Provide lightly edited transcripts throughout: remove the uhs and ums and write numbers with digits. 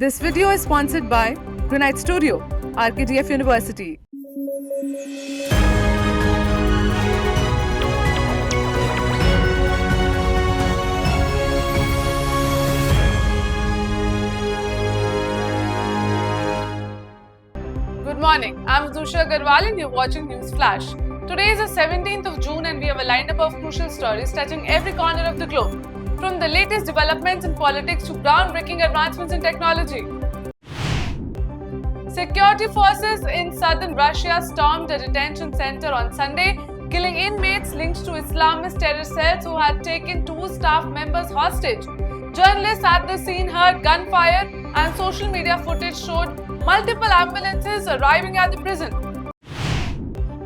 This video is sponsored by Granite Studio, RKTF University. Good morning, I'm Zusha Agarwal and you're watching News Flash. Today is the 17th of June and we have a lineup of crucial stories touching every corner of the globe. From the latest developments in politics to groundbreaking advancements in technology. Security forces in southern Russia stormed a detention center on Sunday, killing inmates linked to Islamist terror cells who had taken 2 staff members hostage. Journalists at the scene heard gunfire and social media footage showed multiple ambulances arriving at the prison.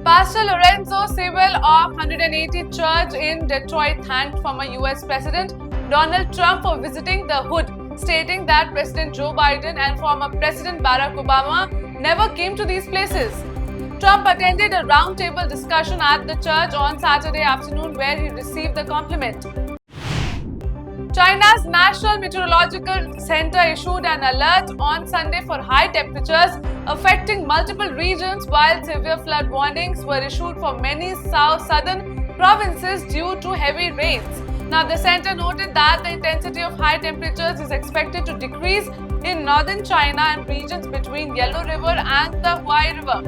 Pastor Lorenzo Sewell of 180th Church in Detroit thanked former US President Donald Trump for visiting the hood, stating that President Joe Biden and former President Barack Obama never came to these places. Trump attended a roundtable discussion at the church on Saturday afternoon where he received the compliment. China's National Meteorological Center issued an alert on Sunday for high temperatures affecting multiple regions, while severe flood warnings were issued for many southern provinces due to heavy rains. Now, the center noted that the intensity of high temperatures is expected to decrease in northern China and regions between Yellow River and the Huai River.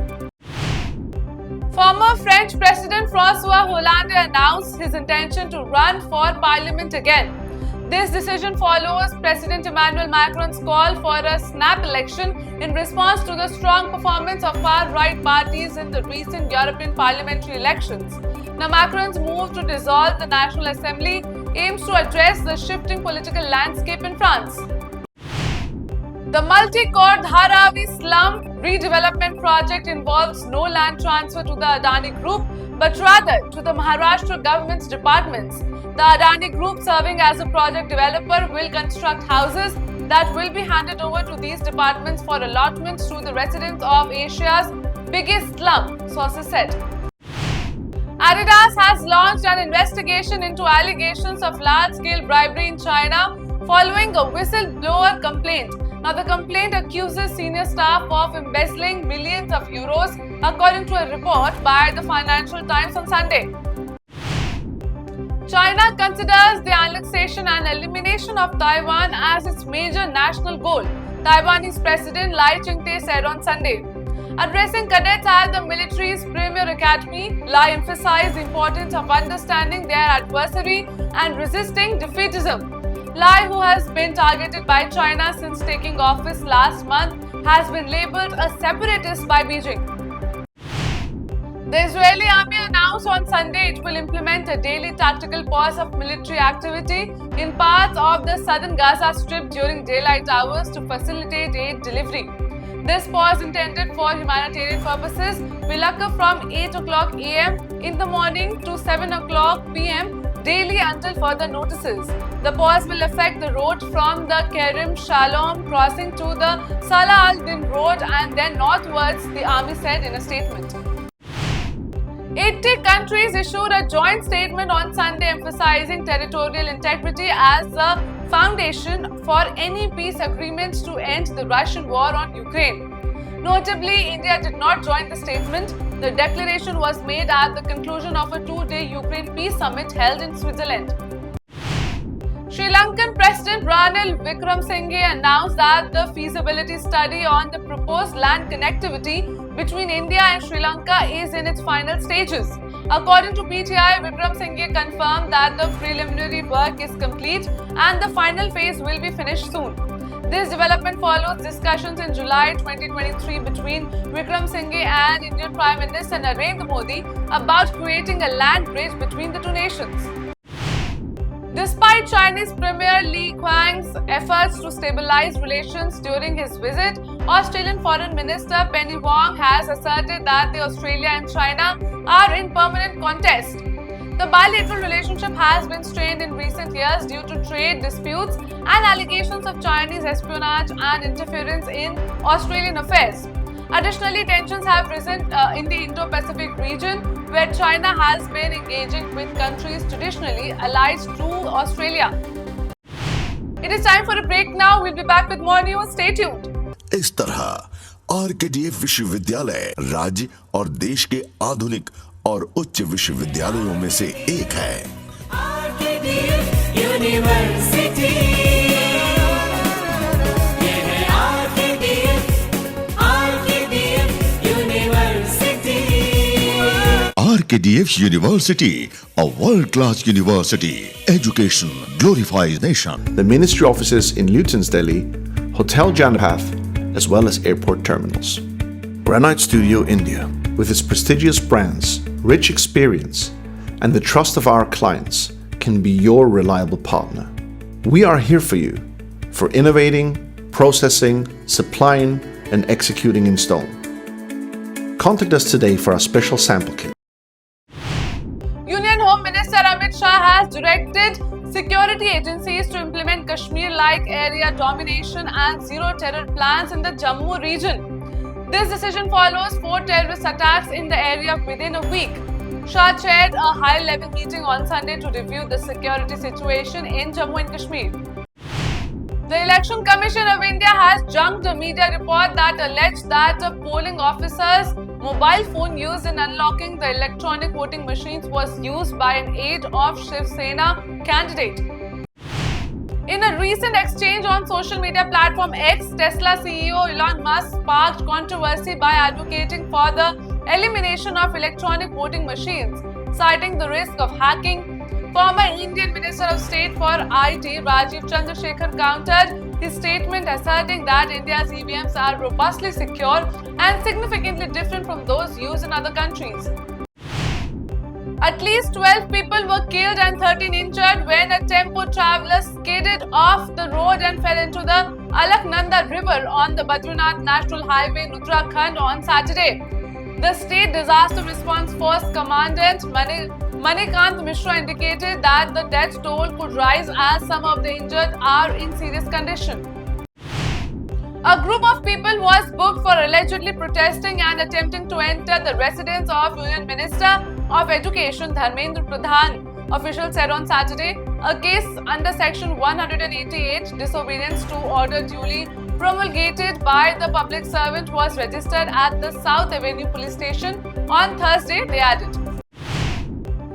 Former French President François Hollande announced his intention to run for parliament again. This decision follows President Emmanuel Macron's call for a snap election in response to the strong performance of far-right parties in the recent European parliamentary elections. Now, Macron's move to dissolve the National Assembly aims to address the shifting political landscape in France. The multi-core Dharavi slum redevelopment project involves no land transfer to the Adani Group, but rather to the Maharashtra government's departments. The Adani Group, serving as a project developer, will construct houses that will be handed over to these departments for allotment to the residents of Asia's biggest slum, sources said. Adidas has launched an investigation into allegations of large-scale bribery in China following a whistleblower complaint. Now, the complaint accuses senior staff of embezzling millions of euros, according to a report by the Financial Times on Sunday. China considers the annexation and elimination of Taiwan as its major national goal, Taiwanese President Lai Ching-te said on Sunday. Addressing cadets at the military's Premier Academy, Lai emphasized the importance of understanding their adversary and resisting defeatism. Lai, who has been targeted by China since taking office last month, has been labeled a separatist by Beijing. The Israeli army announced on Sunday it will implement a daily tactical pause of military activity in parts of the southern Gaza Strip during daylight hours to facilitate aid delivery. This pause, intended for humanitarian purposes, will occur from 8 o'clock a.m. in the morning to 7 o'clock p.m. daily until further notices. The pause will affect the road from the Kerem Shalom crossing to the Salah al-Din road and then northwards, the army said in a statement. 80 countries issued a joint statement on Sunday emphasizing territorial integrity as the foundation for any peace agreements to end the Russian war on Ukraine. Notably, India did not join the statement. The declaration was made at the conclusion of a 2-day Ukraine Peace Summit held in Switzerland. Sri Lankan President Ranil Wickremesinghe announced that the feasibility study on the proposed land connectivity between India and Sri Lanka is in its final stages. According to PTI, Wickremesinghe confirmed that the preliminary work is complete and the final phase will be finished soon. This development follows discussions in July 2023 between Wickremesinghe and Indian Prime Minister Narendra Modi about creating a land bridge between the two nations. Despite Chinese Premier Li Qiang's efforts to stabilize relations during his visit, Australian Foreign Minister Penny Wong has asserted that the Australia and China are in permanent contest. The bilateral relationship has been strained in recent years due to trade disputes and allegations of Chinese espionage and interference in Australian affairs. Additionally, tensions have risen in the Indo-Pacific region, where China has been engaging with countries traditionally allied to Australia. It is time for a break now. We'll be back with more news. Stay tuned. इस तरह RKDF विश्वविद्यालय राज्य और देश के आधुनिक और उच्च विश्वविद्यालयों में से एक है। RKDF यूनिवर्सिटी, ये है RKDF university. RKDF University, a world-class university. Education glorifies nation. The ministry offices in Luton's Delhi, Hotel Janpath, as well as airport terminals. Granite Studio India, with its prestigious brands, rich experience, and the trust of our clients, can be your reliable partner. We are here for you, for innovating, processing, supplying, and executing in stone. Contact us today for our special sample kit. Union Home Minister Amit Shah has directed security agencies to implement Kashmir-like area domination and zero-terror plans in the Jammu region. This decision follows 4 terrorist attacks in the area within a week. Shah chaired a high-level meeting on Sunday to review the security situation in Jammu and Kashmir. The Election Commission of India has junked a media report that alleged that a polling officer's mobile phone used in unlocking the electronic voting machines was used by an aide of Shiv Sena candidate. In a recent exchange on social media platform X, Tesla CEO Elon Musk sparked controversy by advocating for the elimination of electronic voting machines, citing the risk of hacking. Former Indian Minister of State for IT Rajiv Chandrasekhar countered his statement, asserting that India's EVMs are robustly secure and significantly different from those used in other countries. At least 12 people were killed and 13 injured when a tempo traveller skidded off the road and fell into the Alaknanda River on the Badrinath National Highway in Uttarakhand on Saturday. The State Disaster Response Force Commandant Manikant Mishra indicated that the death toll could rise as some of the injured are in serious condition. A group of people was booked for allegedly protesting and attempting to enter the residence of Union Minister of Education Dharmendra Pradhan. Officials said on Saturday, a case under Section 188, disobedience to order duly promulgated by the public servant, was registered at the South Avenue Police Station. On Thursday, they added.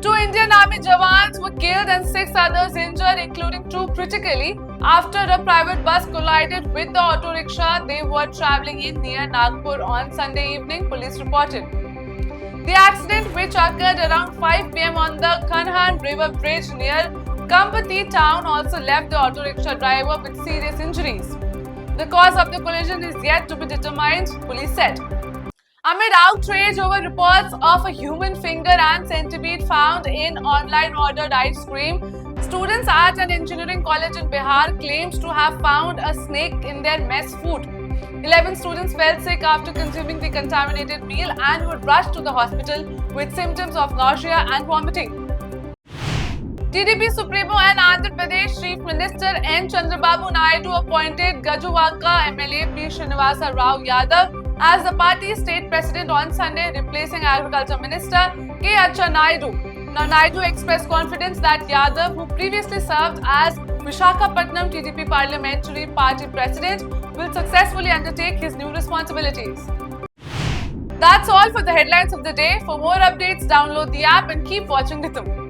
2 Indian Army jawans were killed and 6 others injured, including 2 critically, after a private bus collided with the auto rickshaw they were travelling in near Nagpur on Sunday evening, police reported. The accident, which occurred around 5 p.m. on the Kanhan River Bridge near Kampati town, also left the auto rickshaw driver with serious injuries. The cause of the collision is yet to be determined, police said. Amid outrage over reports of a human finger and centipede found in online ordered ice cream, students at an engineering college in Bihar claimed to have found a snake in their mess food. 11 students fell sick after consuming the contaminated meal and were rushed to the hospital with symptoms of nausea and vomiting. TDP Supremo and Andhra Pradesh Chief Minister N. Chandrababu Naidu appointed Gajuwaka MLA P. Srinivasa Rao Yadav as the party's state president on Sunday, replacing Agriculture Minister K. Acha Naidu. Now, Naidu expressed confidence that Yadav, who previously served as Visakhapatnam TDP Parliamentary Party President, will successfully undertake his new responsibilities. That's all for the headlines of the day. For more updates, download the app and keep watching Rhythm.